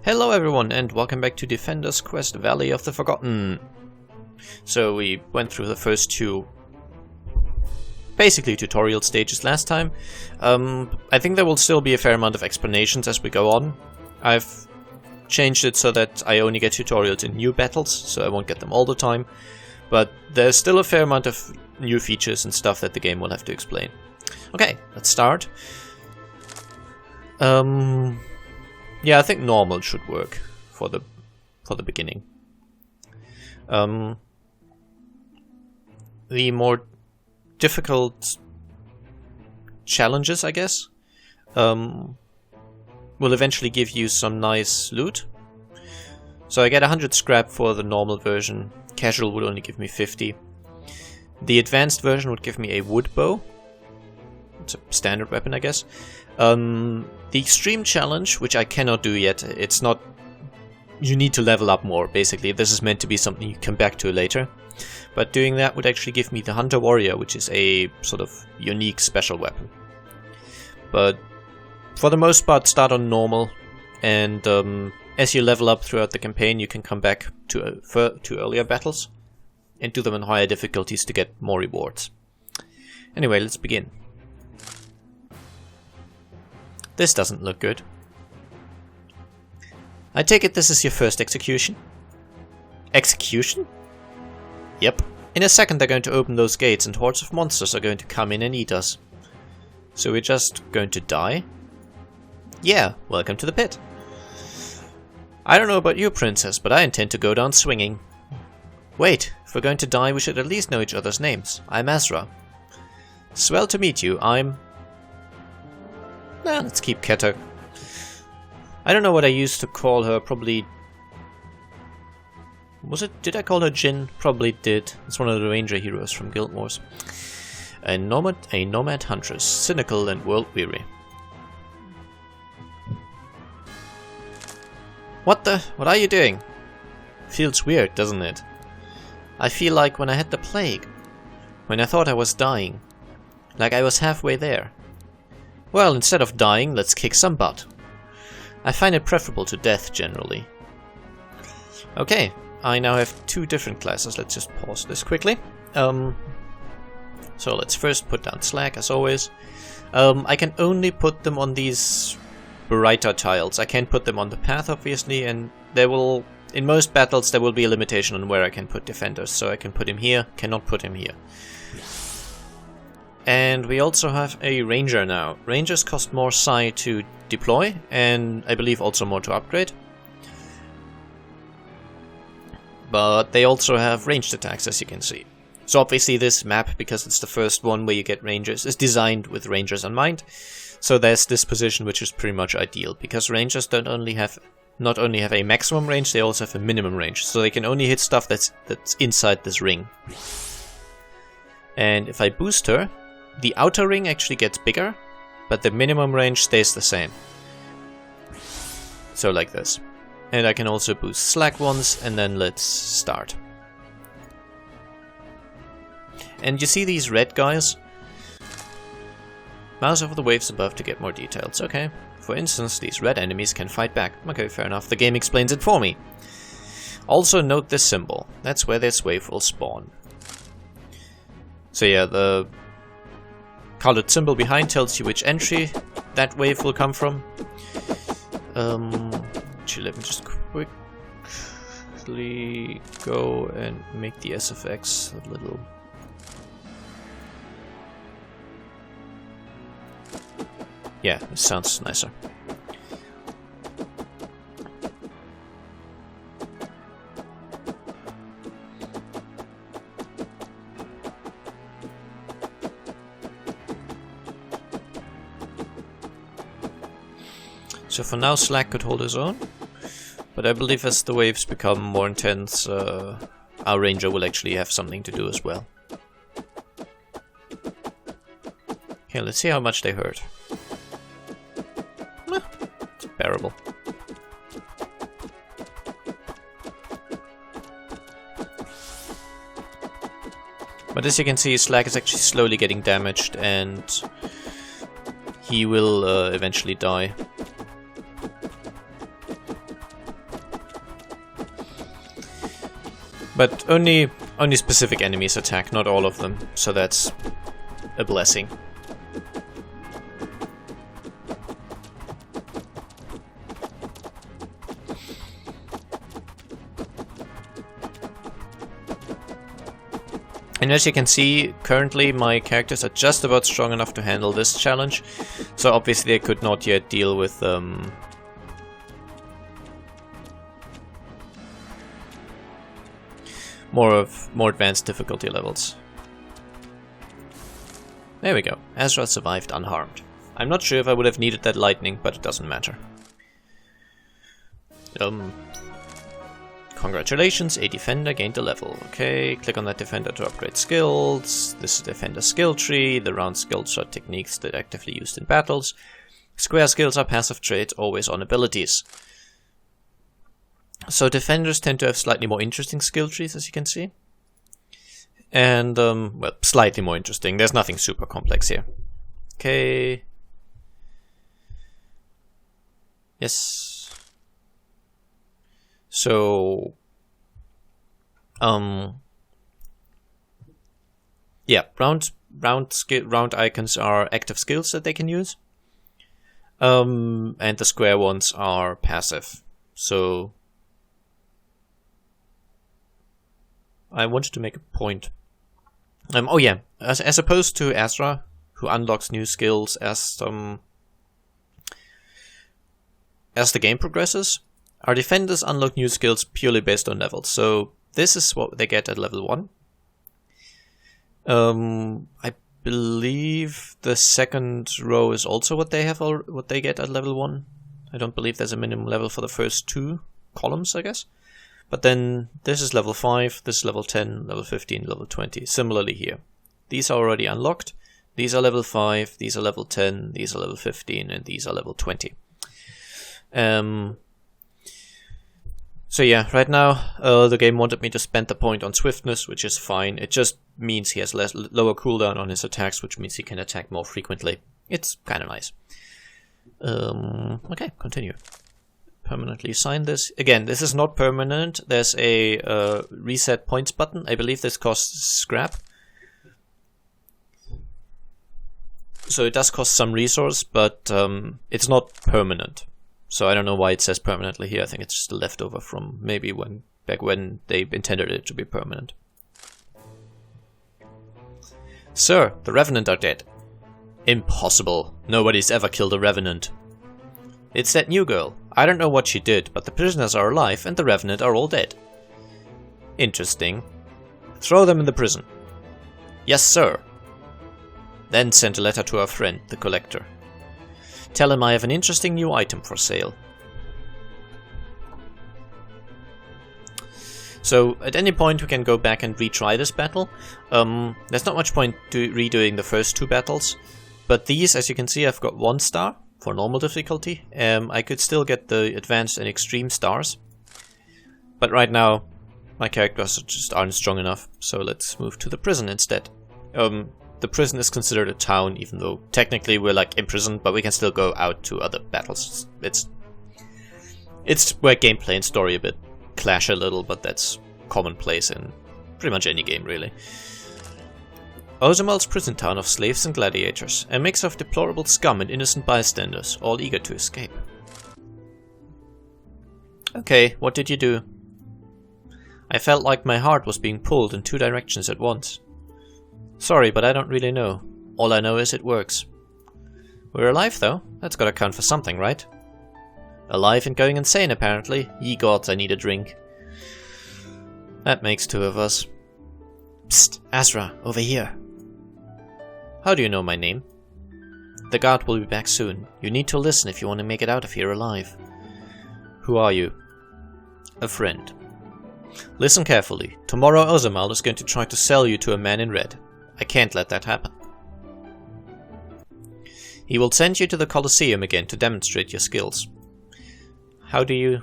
Hello everyone and welcome back to Defender's Quest Valley of the Forgotten. So we went through the first two basically tutorial stages last time. I think there will still be a fair amount of explanations as we go on. I've changed it so that I only get tutorials in new battles, so I won't get them all the time. But there's still a fair amount of new features and stuff that the game will have to explain. Okay, let's start. Yeah, I think normal should work for the beginning. The more difficult challenges, I guess, will eventually give you some nice loot. So I get 100 scrap for the normal version. Casual would only give me 50. The advanced version would give me a wood bow. It's a standard weapon, I guess. The extreme challenge, which I cannot do yet, it's not... You need to level up more, basically. This is meant to be something you come back to later. But doing that would actually give me the Hunter Warrior, which is a sort of unique special weapon. But for the most part, start on normal, and as you level up throughout the campaign, you can come back to earlier battles and do them in higher difficulties to get more rewards. Anyway, let's begin. This doesn't look good. I take it this is your first execution? Execution? Yep. In a second they're going to open those gates and hordes of monsters are going to come in and eat us. So we're just going to die? Yeah, welcome to the pit. I don't know about you, princess, but I intend to go down swinging. Wait, if we're going to die we should at least know each other's names. I'm Azra. Swell to meet you, I'm... Nah, let's keep Keto. I don't know what I used to call her, probably... Did I call her Jin? Probably did. It's one of the ranger heroes from Guild Wars. A nomad huntress, cynical and world-weary. What are you doing? Feels weird, doesn't it? I feel like when I had the plague. When I thought I was dying. Like I was halfway there. Well, instead of dying, let's kick some butt. I find it preferable to death, generally. Okay, I now have two different classes. Let's just pause this quickly. So let's first put down Slack, as always. I can only put them on these brighter tiles. I can't put them on the path, obviously, and there will... In most battles, there will be a limitation on where I can put defenders. So I can put him here, cannot put him here. And we also have a ranger now. Rangers cost more psi to deploy, and I believe also more to upgrade. But they also have ranged attacks, as you can see. So obviously this map, because it's the first one where you get rangers, is designed with rangers in mind. So there's this position which is pretty much ideal, because rangers not only have a maximum range, they also have a minimum range. So they can only hit stuff that's inside this ring. And if I boost her, the outer ring actually gets bigger, but the minimum range stays the same. So like this. And I can also boost Slack once, and then let's start. And you see these red guys? Mouse over the waves above to get more details. Okay. For instance, these red enemies can fight back. Okay, fair enough. The game explains it for me. Also note this symbol. That's where this wave will spawn. So yeah, the colored symbol behind tells you which entry that wave will come from. Actually, let me just quickly go and make the SFX a little... Yeah, this sounds nicer. So for now Slack could hold his own, but I believe as the waves become more intense, our ranger will actually have something to do as well. Okay, let's see how much they hurt. It's bearable. But as you can see, Slack is actually slowly getting damaged, and he will eventually die. But only specific enemies attack, not all of them, so that's a blessing. And as you can see, currently my characters are just about strong enough to handle this challenge, so obviously I could not yet deal with more advanced difficulty levels. There we go. Azra survived unharmed. I'm not sure if I would have needed that lightning, but it doesn't matter. Congratulations, a defender gained a level. Okay, click on that defender to upgrade skills. This is defender skill tree. The round skills are techniques that are actively used in battles. Square skills are passive traits, always on abilities. So defenders tend to have slightly more interesting skill trees, as you can see. And, well, slightly more interesting. There's nothing super complex here. Okay. Yes. So, yeah, round icons are active skills that they can use, and the square ones are passive. So, I wanted to make a point. Oh yeah, as opposed to Azra, who unlocks new skills as the game progresses. Our defenders unlock new skills purely based on levels, so this is what they get at level 1. I believe the second row is also what they get at level 1. I don't believe there's a minimum level for the first 2 columns, I guess. But then this is level 5, this is level 10, level 15, level 20. Similarly here. These are already unlocked. These are level 5, these are level 10, these are level 15, and these are level 20. So yeah, right now the game wanted me to spend the point on swiftness, which is fine. It just means he has lower cooldown on his attacks, which means he can attack more frequently. It's kind of nice. Okay, continue. Permanently assign this. Again, this is not permanent. There's a reset points button. I believe this costs scrap. So it does cost some resource, but it's not permanent. So I don't know why it says permanently here. I think it's just a leftover from maybe back when they intended it to be permanent. Sir, the Revenant are dead. Impossible. Nobody's ever killed a Revenant. It's that new girl. I don't know what she did, but the prisoners are alive and the Revenant are all dead. Interesting. Throw them in the prison. Yes, sir. Then send a letter to our friend, the Collector. Tell him I have an interesting new item for sale. So at any point we can go back and retry this battle. There's not much point to redoing the first 2 battles, but these, as you can see, I've got 1 star for normal difficulty. I could still get the advanced and extreme stars, but right now my characters just aren't strong enough, so let's move to the prison instead. The prison is considered a town, even though technically we're like imprisoned, but we can still go out to other battles. It's where gameplay and story a bit clash a little, but that's commonplace in pretty much any game, really. Ozamal's prison town of slaves and gladiators, a mix of deplorable scum and innocent bystanders, all eager to escape. Okay, what did you do? I felt like my heart was being pulled in 2 directions at once. Sorry, but I don't really know. All I know is it works. We're alive, though. That's gotta count for something, right? Alive and going insane, apparently. Ye gods, I need a drink. That makes 2 of us. Psst, Azra, over here. How do you know my name? The guard will be back soon. You need to listen if you want to make it out of here alive. Who are you? A friend. Listen carefully. Tomorrow Ozamal is going to try to sell you to a man in red. I can't let that happen. He will send you to the Colosseum again to demonstrate your skills. How do you...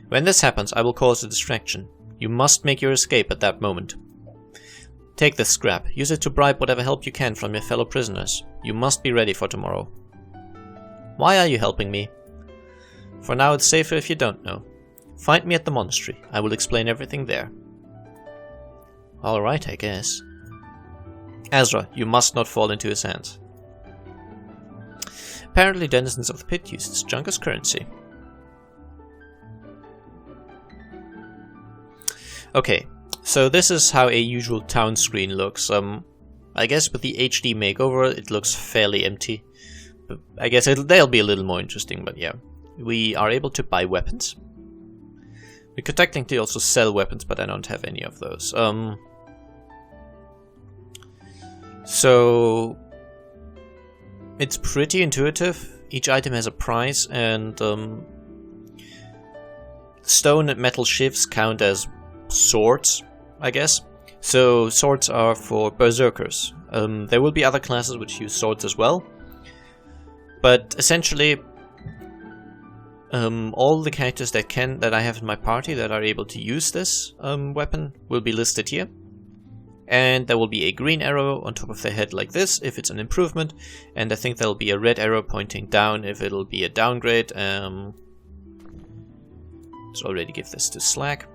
When this happens, I will cause a distraction. You must make your escape at that moment. Take this scrap. Use it to bribe whatever help you can from your fellow prisoners. You must be ready for tomorrow. Why are you helping me? For now it's safer if you don't know. Find me at the monastery. I will explain everything there. Alright, I guess. Azra, you must not fall into his hands. Apparently, denizens of the pit use this junk as currency. Okay, so this is how a usual town screen looks. I guess with the HD makeover, it looks fairly empty. But I guess they'll be a little more interesting, but yeah. We are able to buy weapons. We could technically also sell weapons, but I don't have any of those. So it's pretty intuitive. Each item has a price, and stone and metal shifts count as swords, I guess. So swords are for berserkers. There will be other classes which use swords as well, but essentially all the characters that I have in my party that are able to use this weapon will be listed here. And there will be a green arrow on top of their head like this if it's an improvement, and I think there will be a red arrow pointing down if it'll be a downgrade. Let's already give this to Slack.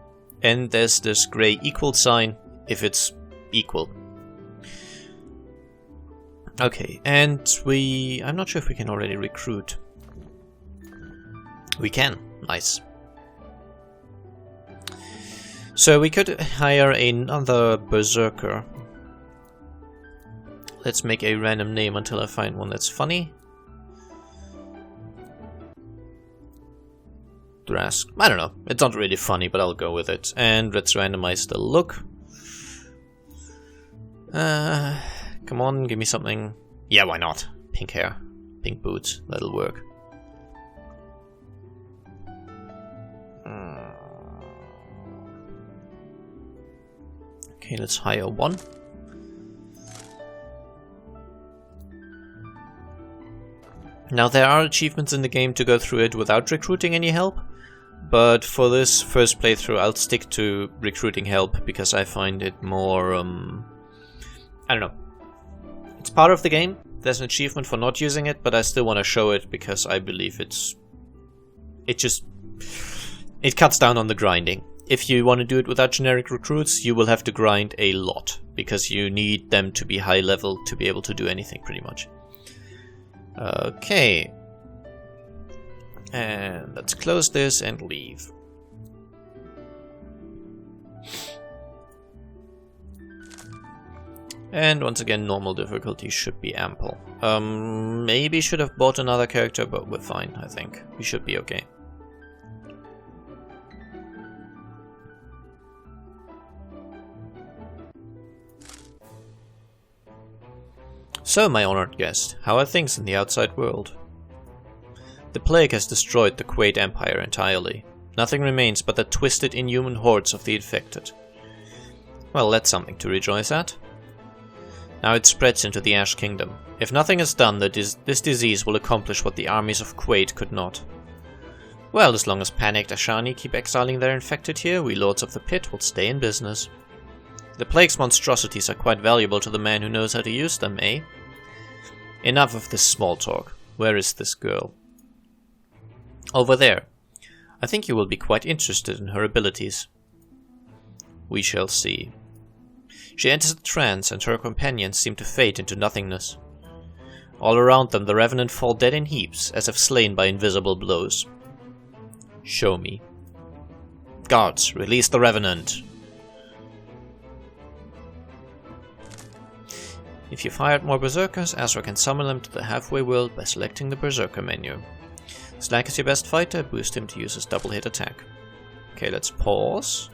And there's this grey equal sign if it's equal. Okay, and I'm not sure if we can already recruit. We can. Nice. So we could hire another berserker. Let's make a random name until I find one that's funny. Drask. I don't know. It's not really funny, but I'll go with it. And let's randomize the look. Come on, give me something. Yeah, why not? Pink hair. Pink boots. That'll work. Okay, let's hire one. Now there are achievements in the game to go through it without recruiting any help, but for this first playthrough I'll stick to recruiting help because I find it more, I don't know. It's part of the game, there's an achievement for not using it, but I still want to show it because I believe it cuts down on the grinding. If you want to do it without generic recruits, you will have to grind a lot, because you need them to be high level to be able to do anything, pretty much. Okay. And let's close this and leave. And once again, normal difficulty should be ample. Maybe should have bought another character, but we're fine, I think. We should be okay. So, my honored guest, how are things in the outside world? The plague has destroyed the Quaid Empire entirely. Nothing remains but the twisted, inhuman hordes of the infected. Well, that's something to rejoice at. Now it spreads into the Ash Kingdom. If nothing is done, this disease will accomplish what the armies of Quaid could not. Well, as long as panicked Ashani keep exiling their infected here, we Lords of the Pit will stay in business. The plague's monstrosities are quite valuable to the man who knows how to use them, eh? Enough of this small talk. Where is this girl? Over there. I think you will be quite interested in her abilities. We shall see. She enters a trance, and her companions seem to fade into nothingness. All around them the Revenant fall dead in heaps, as if slain by invisible blows. Show me. Guards, release the Revenant! If you've hired more Berserkers, Azra can summon them to the halfway world by selecting the Berserker menu. Slack is your best fighter, boost him to use his double hit attack. Okay, let's pause.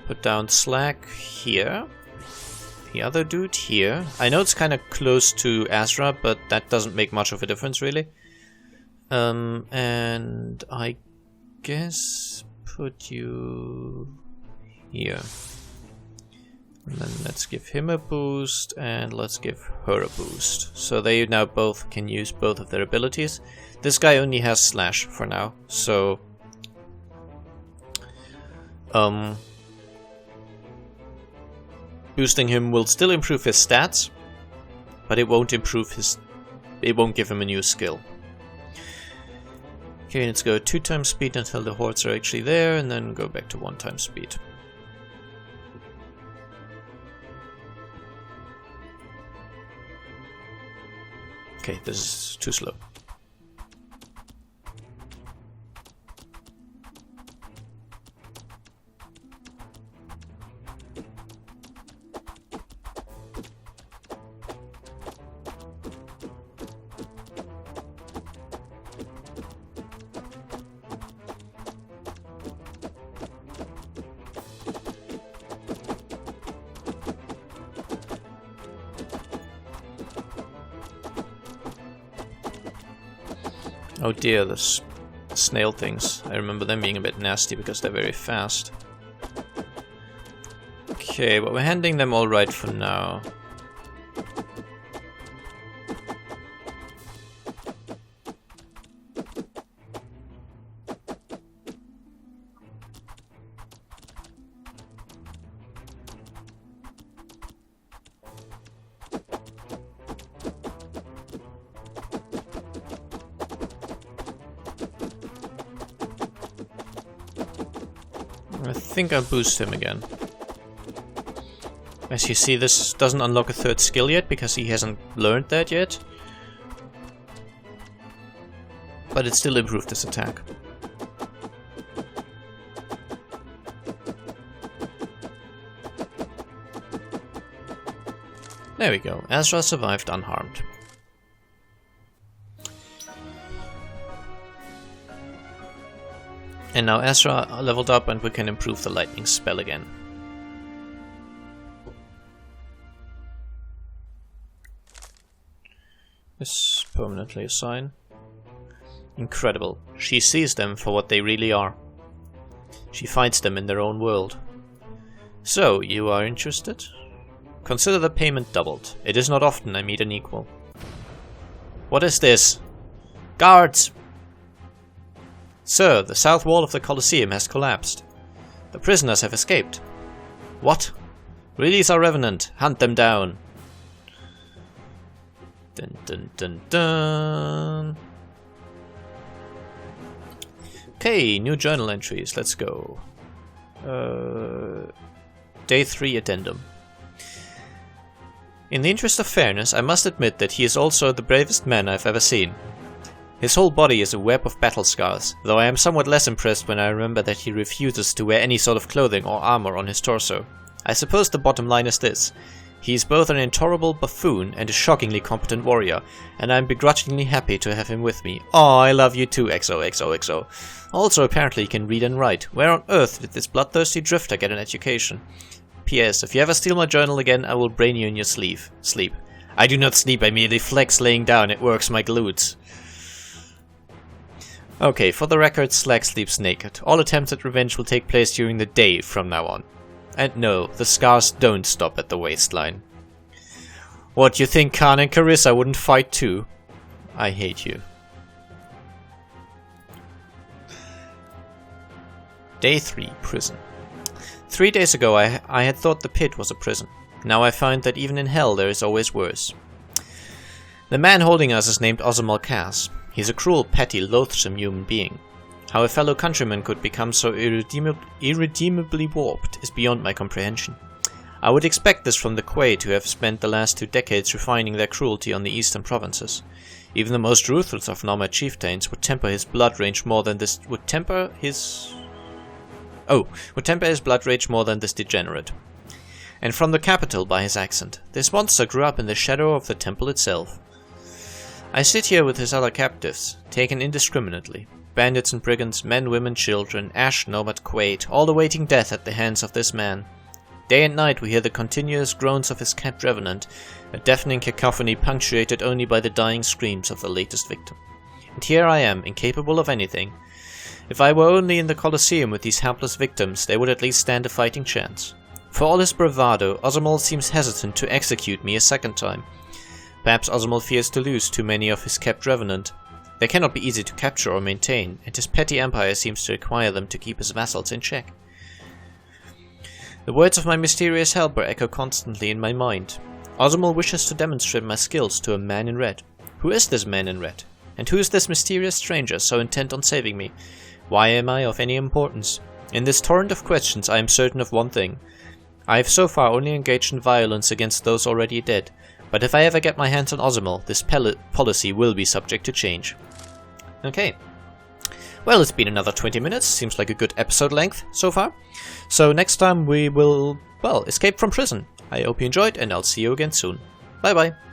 Put down Slack here. The other dude here. I know it's kind of close to Azra, but that doesn't make much of a difference really. And I guess put you here. And then let's give him a boost, and let's give her a boost. So they now both can use both of their abilities. This guy only has Slash for now, so... boosting him will still improve his stats, but it won't improve his... it won't give him a new skill. Okay, let's go 2 times speed until the hordes are actually there, and then go back to 1 time speed. Okay, this is too slow. Oh dear, the snail things. I remember them being a bit nasty because they're very fast. Okay, but we're handling them all right for now. I think I'll boost him again. As you see, this doesn't unlock a third skill yet because he hasn't learned that yet. But it still improved his attack. There we go. Azra survived unharmed. And now Azra leveled up and we can improve the lightning spell again. This permanently assign. Incredible. She sees them for what they really are. She finds them in their own world. So, you are interested? Consider the payment doubled. It is not often I meet an equal. What is this? Guards! Sir, the south wall of the Colosseum has collapsed. The prisoners have escaped. What? Release our revenant. Hunt them down. Dun dun dun dun. Okay, new journal entries. Let's go. Day 3 addendum. In the interest of fairness, I must admit that he is also the bravest man I've ever seen. His whole body is a web of battle scars, though I am somewhat less impressed when I remember that he refuses to wear any sort of clothing or armor on his torso. I suppose the bottom line is this. He is both an intolerable buffoon and a shockingly competent warrior, and I am begrudgingly happy to have him with me. Aw, I love you too, XOXOXO. Also, apparently he can read and write. Where on earth did this bloodthirsty drifter get an education? P.S. If you ever steal my journal again, I will brain you in your sleep. I do not sleep, I merely flex laying down, it works my glutes. Okay, for the record, Slag sleeps naked. All attempts at revenge will take place during the day from now on. And no, the scars don't stop at the waistline. What, you think Khan and Carissa wouldn't fight too? I hate you. Day 3, prison. 3 days ago I had thought the pit was a prison. Now I find that even in hell there is always worse. The man holding us is named Ozamal Cass. He's a cruel, petty, loathsome human being. How a fellow countryman could become so irredeemably warped is beyond my comprehension. I would expect this from the Quaid, who have spent the last 2 decades refining their cruelty on the eastern provinces. Even the most ruthless of nomad chieftains would temper his blood rage more than this degenerate. And from the capital by his accent. This monster grew up in the shadow of the temple itself. I sit here with his other captives, taken indiscriminately. Bandits and brigands, men, women, children, Ash, nomad, Quaid, all awaiting death at the hands of this man. Day and night we hear the continuous groans of his kept revenant, a deafening cacophony punctuated only by the dying screams of the latest victim. And here I am, incapable of anything. If I were only in the Colosseum with these helpless victims, they would at least stand a fighting chance. For all his bravado, Ozamal seems hesitant to execute me a second time. Perhaps Ozamal fears to lose too many of his kept revenant. They cannot be easy to capture or maintain, and his petty empire seems to require them to keep his vassals in check. The words of my mysterious helper echo constantly in my mind. Ozamal wishes to demonstrate my skills to a man in red. Who is this man in red? And who is this mysterious stranger so intent on saving me? Why am I of any importance? In this torrent of questions I am certain of one thing. I have so far only engaged in violence against those already dead. But if I ever get my hands on Ozimil, this policy will be subject to change. Okay. Well, it's been another 20 minutes. Seems like a good episode length so far. So next time we will, well, escape from prison. I hope you enjoyed, and I'll see you again soon. Bye bye.